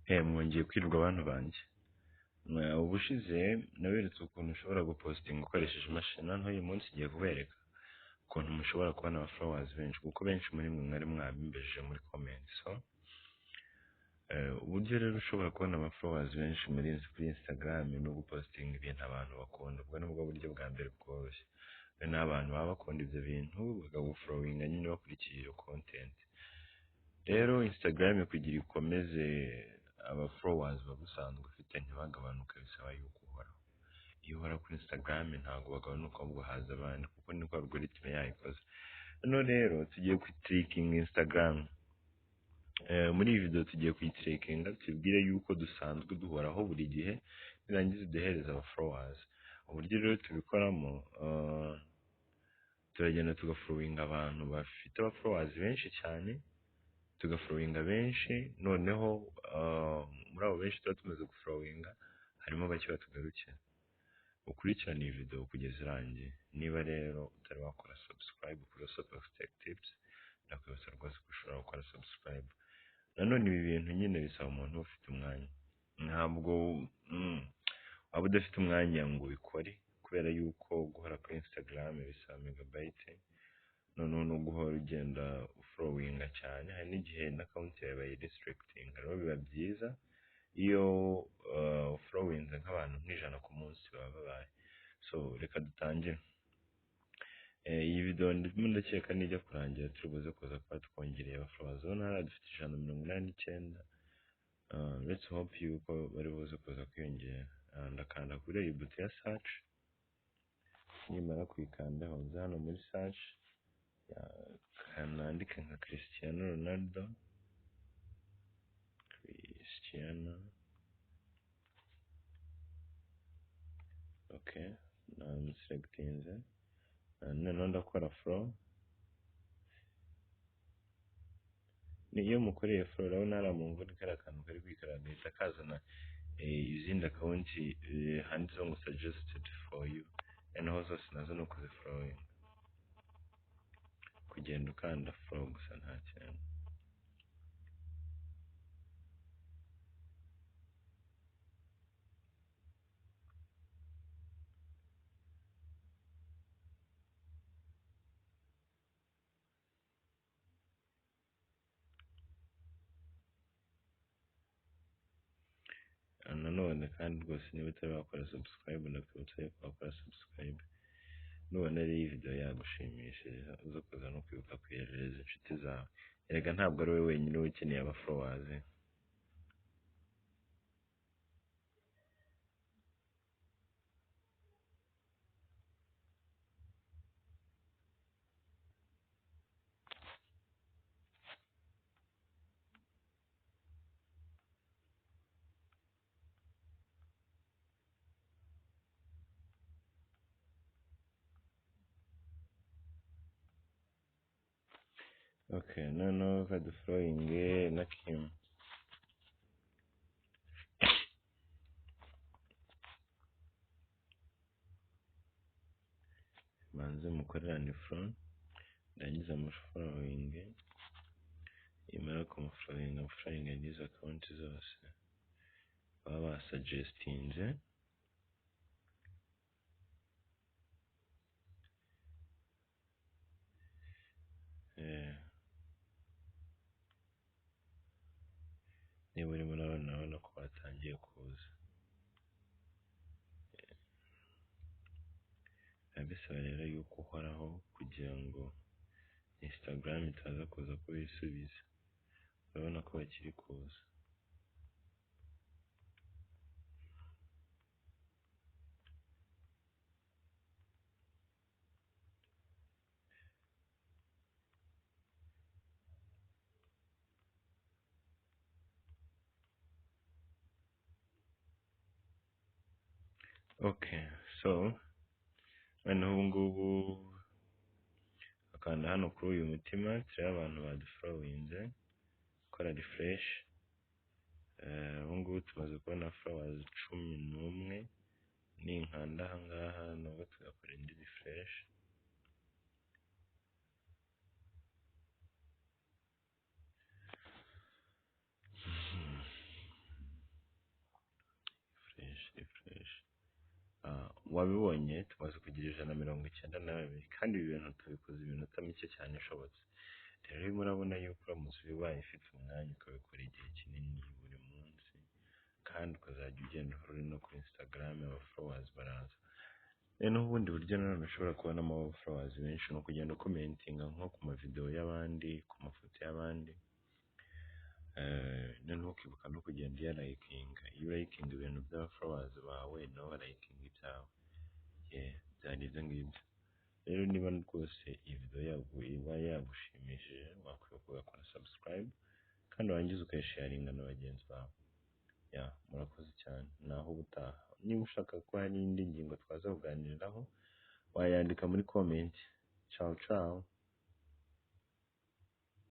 mwongeye kwirirwa abantu banjye. Ubushize naberetse ukuntu ushobora gupostinga ukoresheje imashini, noneho uyu munsi ngiye kubereka ukuntu mushobora kubona aba followers benshi, kuko benshi muri mwe mwari mwabimbejeje muri comment. So uburyo rero ushobora kubona aba followers benshi kuri Instagram no gupostinga ibintu abantu bakunda, ubwo nibwo buryo bwa mbere bworoshye. N'abantu baba bakunda ibyo bintu bakagufollowinga nyine bakurikiye iyo content. Rero Instagram kugira ikomeze aba followers bagusanzwe ufite ntibagabanuke, bisaba yuko uhoraho. Iyo uhora kuri Instagram ntabwo bagabanuka, ahubwo haza abandi, kuko niko algorithm yayikoze. Hano rero tugiye kwitrikinga Instagram. Muri iyi video tugiye kwitrikinga, tubwire yuko dusanzwe duhoraho buri gihe, nirangiza duhereza aba followers. Uburyo rero tubikoramo, turagenda tugafollowinga abantu bafite aba followers benshi cyane, tugafollowinga benshi, noneho muri abo benshi tuba tumaze gufollowinga harimo bake batugarukira. Ukurikirana iyi video kugeza irangiye. Niba rero utari wakora subscribe kuri Super Tech Tips, ndakwibutsa rwose ko ushobora gukora subscribe. Nanone ibi bintu nyine bisaba umuntu ufite umwanya, ntabwo waba udafite umwanya ngo ubikore, kubera yuko guhora kuri Instagram bisaba megabyte, noneho no guhora ugenda ufollowinga cyane, hari n'igihe n'account yawe bayirestricting. Rero biba byiza iyo followinze nk'abantu nk'ijana ku munsi baba babaye. So reka dutangire. Iyi video ndimo ndakeka nijya kurangira turi buze kuza kuba twongereye aba followers. Hano hari dufite 189. Let's hope yuko bari buze kuza kwiyongera. Ndakanda kuri iyi buto ya search, nimara kuyikandaho nza hano muri search kanandike nka Cristiano Ronaldo. Okay, namuselectinze, noneho ndakora follow. Niyo mukoreye follow, urabona hari amunguni kariya kantu kari kwikaraga gahita kazana izindi account handitseho ngo suggested for you, noneho zose nazo ni ukuzifollowinga, kugenda ukanda follow gusa nta kintu. Nanone kandi rwose niba utari wakora subscribe, ndakwibutsa yuko wakora subscribe. Nubona rero iyi video yagushimishije, uza kuza no kwibuka kuyihereza inshuti zawe. Erega ntabwo ari wowe wenyine ukeneye aba followers. Okay, noneho kadufollowinge na Kim. Manze mukorerane follow, ndangiza mufollowinge. Imara kumufollowinga, mufollowinga n'izo account zose baba basuggestinze. Niba urimo urabona ko batangiye kuza, bisaba rero yuko uhoraho kugira ngo Instagram itaza kuza kubisubiza. Urabona ko bakiri kuza. Okay, so noneho ubu ngubu akanda hano kuri uyu mutima, tureba abantu badufollowinze, kora refresh. Ubu ngubu tumaze kubona followers 11. Ninkanda aha ngaha nabwo tugakora indi refresh. wabibonye tumaze kugira 192 kandi ibi bintu tubikoze iminota mike cyane ishobotse. Rero urimo urabona yuko uramutse ubaye ufite umwanya ukabikora igihe kinini buri munsi kandi ukazajya ugenda uri no kuri Instagram aba followers baraza. Rero ubundi buryo nanone ushobora kubonamo aba followers benshi no kugenda commentinga nko ku mavideo y'abandi, ku mafoto y'abandi. Noneho ukibuka no kugenda uyalayikinga. Iyo ulayikinga ibintu by'aba followers bawe nabo balayikinga ibyawe. Byari ibyo ngibyo. Rero niba rwose iyi video iba yagushimishije wakwibuka ugakora subscribe kandi warangiza ukayisharinga na bagenzi bawe. Murakoze cyane. Naho ubutaha. Niba ushaka ko hari indi ngingo twaza kuganiraho wayandika muri comment. Ciao ciao.